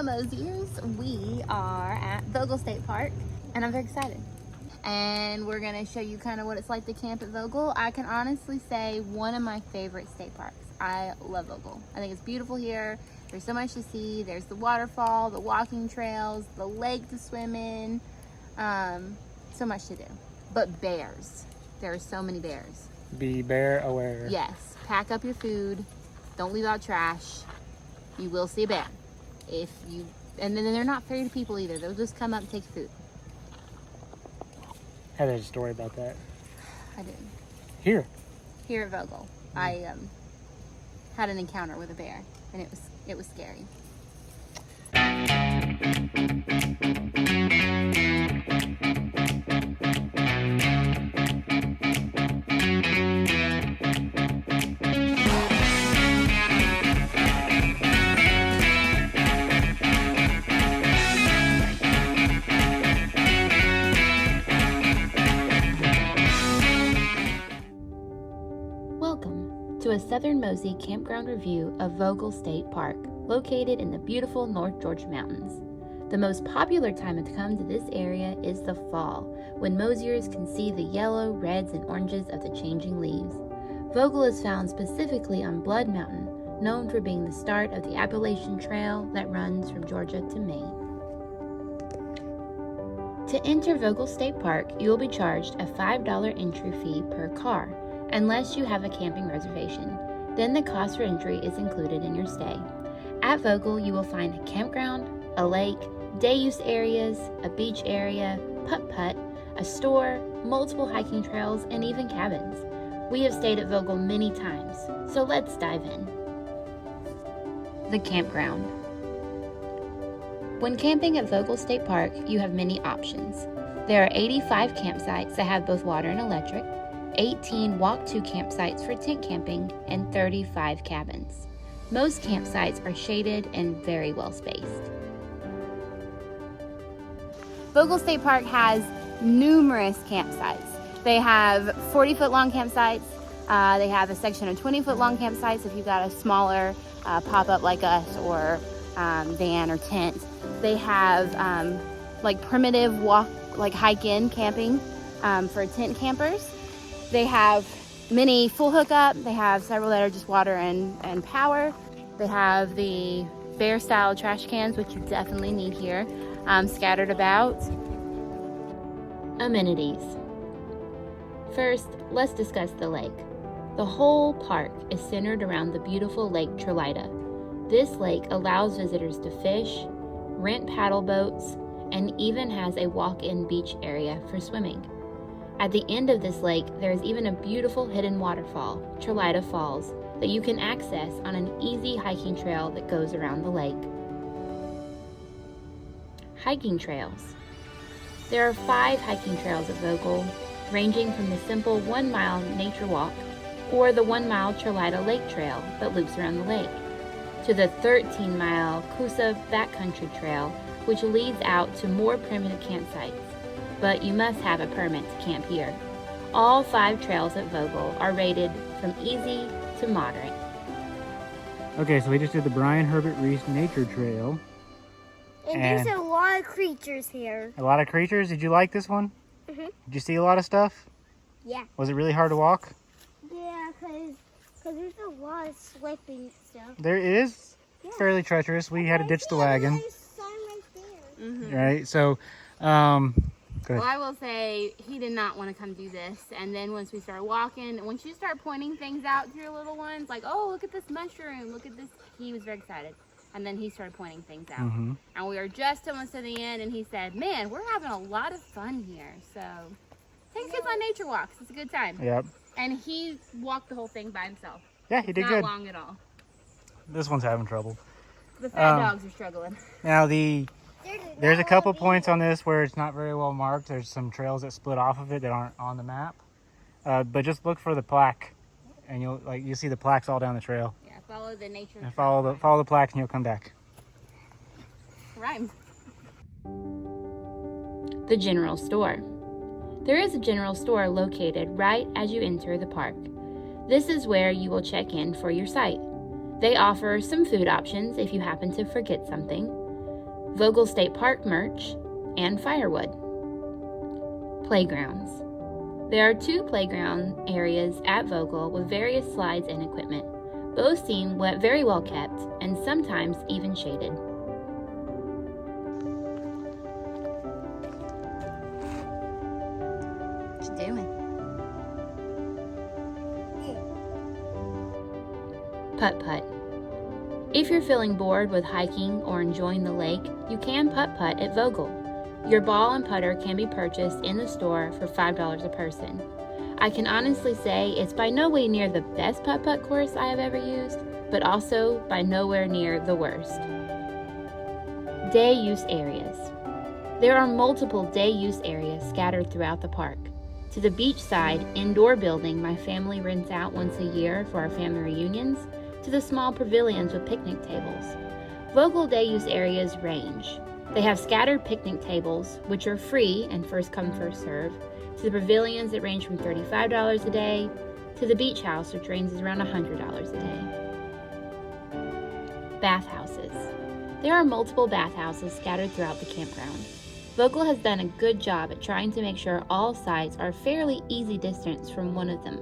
Hello Mosiers, we are at Vogel State Park and I'm very excited. And we're gonna show you kind of what it's like to camp at Vogel. I can honestly say one of my favorite state parks. I love Vogel. I think it's beautiful here. There's so much to see. There's the waterfall, the walking trails, the lake to swim in, so much to do. But bears, there are so many bears. Be bear aware. Yes, pack up your food, don't leave out trash. You will see a bear. And then they're not fair to people either. They'll just come up and take food. I had a story about that. I did. Here Here at Vogel, I had an encounter with a bear, and it was scary. Welcome to a Southern Mosey campground review of Vogel State Park, located in the beautiful North Georgia mountains. The most popular time to come to this area is the fall, when Mosiers can see the yellow, reds, and oranges of the changing leaves. Vogel is found specifically on Blood Mountain, known for being the start of the Appalachian Trail that runs from Georgia to Maine. To enter Vogel State Park, you will be charged a $5 entry fee per car, unless you have a camping reservation. Then the cost for entry is included in your stay. At Vogel, you will find a campground, a lake, day use areas, a beach area, putt-putt, a store, multiple hiking trails, and even cabins. We have stayed at Vogel many times, so let's dive in. The campground. When camping at Vogel State Park, you have many options. There are 85 campsites that have both water and electric, 18 walk-to campsites for tent camping, and 35 cabins. Most campsites are shaded and very well spaced. Vogel State Park has numerous campsites. They have 40-foot long campsites. They have a section of 20-foot long campsites if you've got a smaller pop-up like us, or van or tent. They have like primitive walk, like hike-in camping for tent campers. They have many full hookup. They have several that are just water and power. They have the bear style trash cans, which you definitely need here, scattered about. Amenities. First, let's discuss the lake. The whole park is centered around the beautiful Lake Trilita. This lake allows visitors to fish, rent paddle boats, and even has a walk-in beach area for swimming. At the end of this lake, there is even a beautiful hidden waterfall, Trilita Falls, that you can access on an easy hiking trail that goes around the lake. Hiking trails. There are 5 hiking trails at Vogel, ranging from the simple 1-mile nature walk, or the 1-mile Trilita Lake Trail that loops around the lake, to the 13-mile Coosa Backcountry Trail, which leads out to more primitive campsites. But you must have a permit to camp here. All 5 trails at Vogel are rated from easy to moderate. Okay, so we just did the Brian Herbert Reese Nature Trail. And there's a lot of creatures here. A lot of creatures? Did you like this one? Mm-hmm. Did you see a lot of stuff? Yeah. Was it really hard to walk? Yeah, because there's a lot of slipping stuff. There is. Yeah. Fairly treacherous. We had to ditch the wagon. There's a sign right there. Mm-hmm. Right, so, go Well, ahead. I will say he did not want to come do this. And then once we started walking, once you start pointing things out to your little ones, like, oh, look at this mushroom, look at this, he was very excited. And then he started pointing things out. Mm-hmm. And we were just almost to the end, and he said, man, we're having a lot of fun here. So take kids on nature walks. It's a good time. Yep. And he walked the whole thing by himself. Yeah, he did Not good. long at all. This one's having trouble. The fat dogs are struggling. Now, there's a couple points on this where it's not very well marked. There's some trails that split off of it that aren't on the map. But just look for the plaque, and you'll see the plaques all down the trail. Yeah, follow the nature. And follow the plaques, and you'll come back. Rhymes. The general store. There is a general store located right as you enter the park. This is where you will check in for your site. They offer some food options if you happen to forget something. Vogel State Park merch, and firewood. Playgrounds. There are 2 playground areas at Vogel with various slides and equipment. Both seem very well kept and sometimes even shaded. What you doing? Putt-putt. If you're feeling bored with hiking or enjoying the lake, you can putt-putt at Vogel. Your ball and putter can be purchased in the store for $5 a person. I can honestly say it's by no way near the best putt-putt course I have ever used, but also by nowhere near the worst. Day use areas. There are multiple day use areas scattered throughout the park. To the beachside indoor building my family rents out once a year for our family reunions, to the small pavilions with picnic tables. Vogel day use areas range. They have scattered picnic tables, which are free and first come, first serve, to the pavilions that range from $35 a day, to the beach house, which ranges around $100 a day. Bathhouses. There are multiple bathhouses scattered throughout the campground. Vogel has done a good job at trying to make sure all sites are fairly easy distance from one of them.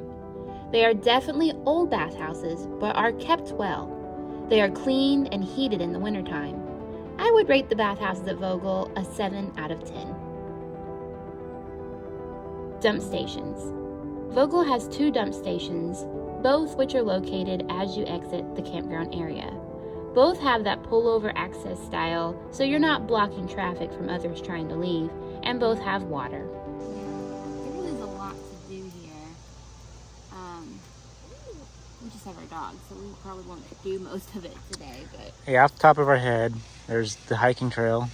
They are definitely old bathhouses, but are kept well. They are cleaned and heated in the wintertime. I would rate the bathhouses at Vogel a 7 out of 10. Dump stations. Vogel has 2 dump stations, both which are located as you exit the campground area. Both have that pullover access style, so you're not blocking traffic from others trying to leave, and both have water. There really is a lot to do here. We just have our dog, so we probably won't do most of it today, but... Hey, off the top of our head, there's the hiking trail.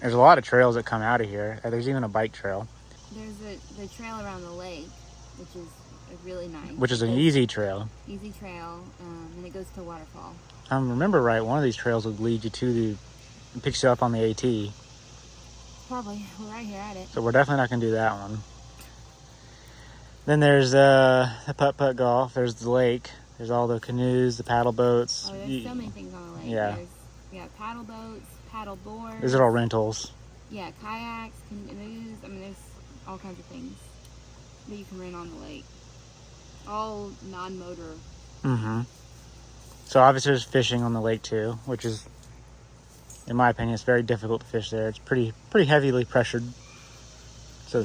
There's a lot of trails that come out of here. There's even a bike trail. There's the trail around the lake, which is really nice. Which is an easy trail. Easy trail, and it goes to a waterfall. If I remember right, one of these trails would lead you to picks you up on the AT. Probably. We're right here at it. So we're definitely not going to do that one. Then there's the putt-putt golf. There's the lake. There's all the canoes, the paddle boats. Oh, there's so many things on the lake. Yeah. We got paddle boats, paddle boards. These are all rentals. Yeah, kayaks, canoes. I mean, there's all kinds of things that you can rent on the lake. All non-motor. Mm-hmm. So obviously there's fishing on the lake too, which is, in my opinion, it's very difficult to fish there. It's pretty heavily pressured. So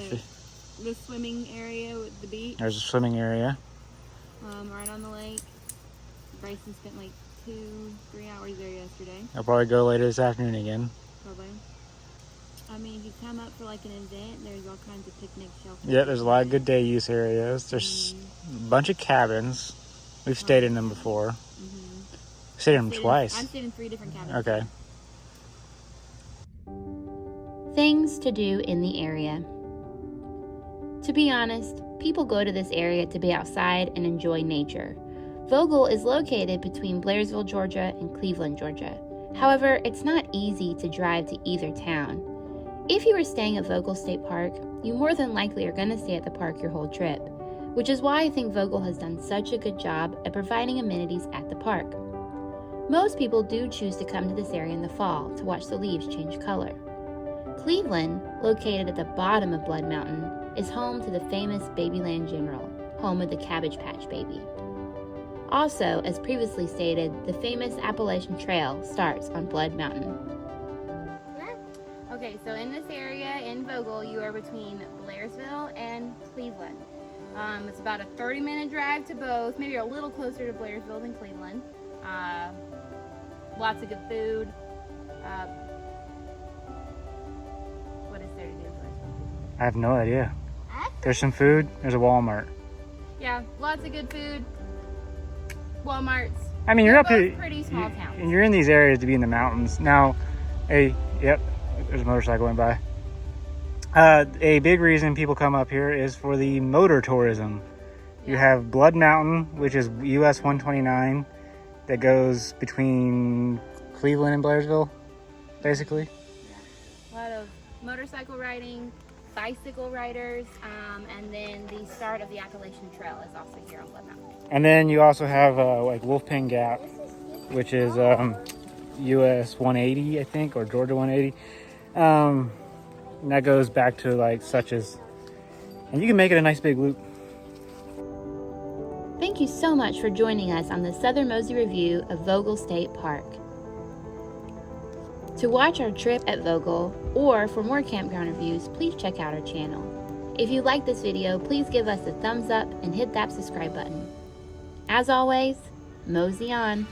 the swimming area with the beach. There's a swimming area. Right on the lake. Bryson spent like 2-3 hours there yesterday. I'll probably go later this afternoon again. Probably. I mean, if you come up for like an event, there's all kinds of picnic shelters. Yeah, there's a lot of good day use areas. There's a bunch of cabins. We've stayed in them before. Mm-hmm. Stayed in them twice. I've stayed in 3 different cabins. Okay. Things to do in the area. To be honest, people go to this area to be outside and enjoy nature. Vogel is located between Blairsville, Georgia and Cleveland, Georgia. However, it's not easy to drive to either town. If you are staying at Vogel State Park, you more than likely are going to stay at the park your whole trip, which is why I think Vogel has done such a good job at providing amenities at the park. Most people do choose to come to this area in the fall to watch the leaves change color. Cleveland, located at the bottom of Blood Mountain, is home to the famous Babyland General, home of the Cabbage Patch Baby. Also, as previously stated, the famous Appalachian Trail starts on Blood Mountain. Okay, so in this area in Vogel, you are between Blairsville and Cleveland. It's about a 30-minute drive to both, maybe a little closer to Blairsville than Cleveland. Lots of good food. What is there to do in Blairsville? I have no idea. There's some food. There's a Walmart. Yeah, lots of good food. Walmarts. I mean, you're up Both here. Pretty small towns. And you're in these areas to be in the mountains. Now, yep, there's a motorcycle going by. A big reason people come up here is for the motor tourism. You have Blood Mountain, which is US 129, that goes between Cleveland and Blairsville, basically. Yeah. A lot of motorcycle riding, bicycle riders, and then the start of the Appalachian Trail is also here on Blood Mountain. And then you also have like Wolfpen Gap, which is US 180, I think, or Georgia 180. And that goes back to like Suches. And you can make it a nice big loop. Thank you so much for joining us on the Southern-Mosey review of Vogel State Park. To watch our trip at Vogel, or for more campground reviews, please check out our channel. If you like this video, please give us a thumbs up and hit that subscribe button. As always, mosey on.